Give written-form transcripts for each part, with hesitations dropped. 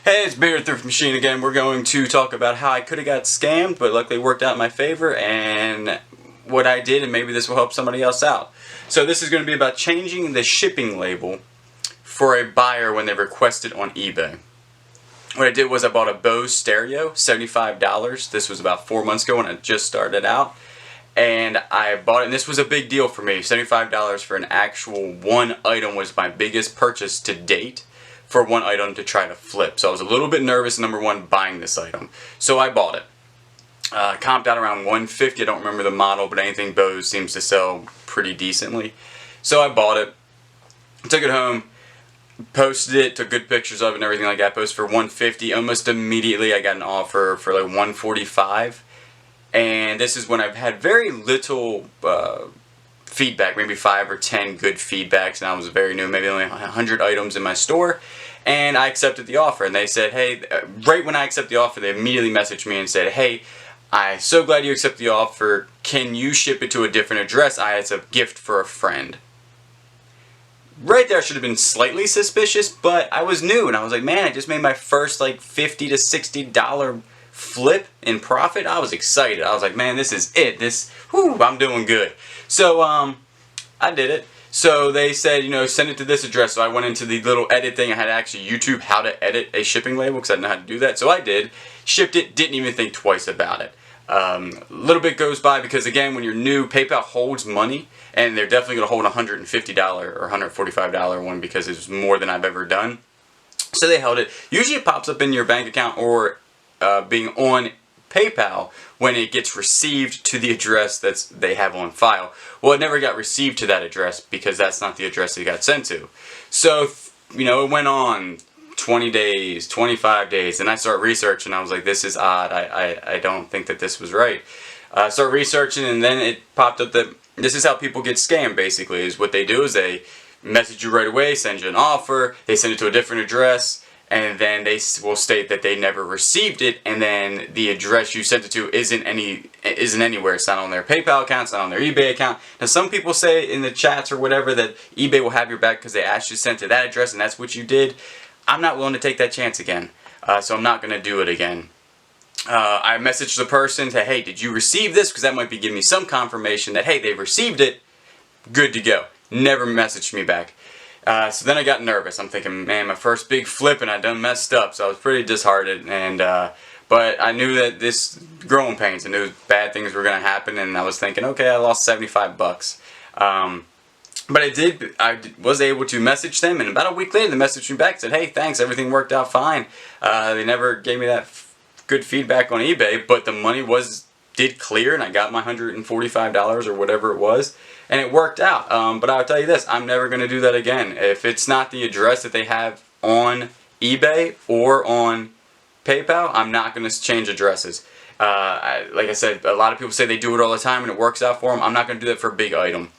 Hey, it's Beer Thrift Machine again. We're going to talk about how I could have got scammed, but luckily it worked out in my favor, and what I did, and maybe this will help somebody else out. So this is going to be about changing the shipping label for a buyer when they request it on eBay. What I did was I bought a Bose stereo, $75. This was about 4 months ago when I just started out. And I bought it, and this was a big deal for me. $75 for an actual one item was my biggest purchase to date for one item to try to flip. So I was a little bit nervous, number one, buying this item. So I bought it. Comped out around $150. I don't remember the model, but anything Bose seems to sell pretty decently. So I bought it, took it home, posted it, took good pictures of it and everything like that. Posted for $150. Almost immediately I got an offer for like $145. And this is when I've had very little feedback, maybe 5 or 10 good feedbacks, and I was very new, maybe only 100 items in my store, and I accepted the offer. And they said, hey, right when I accepted the offer, they immediately messaged me and said, hey, I'm so glad you accepted the offer, can you ship it to a different address? It's a gift for a friend. Right there I should have been slightly suspicious, but I was new, and I was like, man, I just made my first like $50 to $60 flip in profit. I was excited. I was like, man, this is it. I'm doing good. So I did it. So they said, send it to this address. So I went into the little edit thing. I had to actually YouTube how to edit a shipping label because I didn't know how to do that. So I did. Shipped it. Didn't even think twice about it. A little bit goes by because, again, when you're new, PayPal holds money, and they're definitely going to hold a $150 or $145 one because it's more than I've ever done. So they held it. Usually it pops up in your bank account or being on PayPal when it gets received to the address that they have on file. Well, it never got received to that address because that's not the address it got sent to. So, it went on 20 days, 25 days, and I started researching. I was like, this is odd. I don't think that this was right. I started researching, and then it popped up that this is how people get scammed, basically, is what they do is they message you right away, send you an offer, they send it to a different address, and then they will state that they never received it, and then the address you sent it to isn't anywhere. It's not on their PayPal account, it's not on their eBay account. Now some people say in the chats or whatever that eBay will have your back because they actually sent to that address and that's what you did. I'm not willing to take that chance again, so I'm not going to do it again. I messaged the person, say, hey, did you receive this? Because that might be giving me some confirmation that, hey, they've received it, good to go. Never messaged me back. So then I got nervous. I'm thinking, man, my first big flip and I done messed up. So I was pretty disheartened, and but I knew that this growing pains, I knew bad things were going to happen, and I was thinking, okay, I lost 75 bucks. But I was able to message them, and about a week later they messaged me back and said, hey, thanks, everything worked out fine. They never gave me that good feedback on eBay, but the money did clear, and I got my $145 or whatever it was, and it worked out. But I'll tell you this, I'm never going to do that again. If it's not the address that they have on eBay or on PayPal, I'm not going to change addresses. Like I said, a lot of people say they do it all the time and it works out for them. I'm not going to do that for a big item.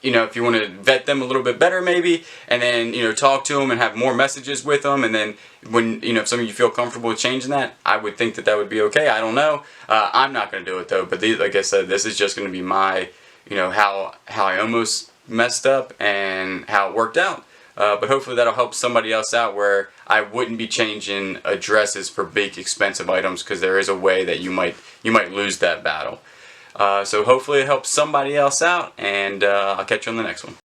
If you want to vet them a little bit better maybe, and then, talk to them and have more messages with them, and then when, if some of you feel comfortable with changing that, I would think that that would be okay. I don't know. I'm not going to do it though, but like I said, this is just going to be my, how I almost messed up and how it worked out. But hopefully that'll help somebody else out where I wouldn't be changing addresses for big expensive items because there is a way that you might lose that battle. So hopefully it helps somebody else out, and I'll catch you on the next one.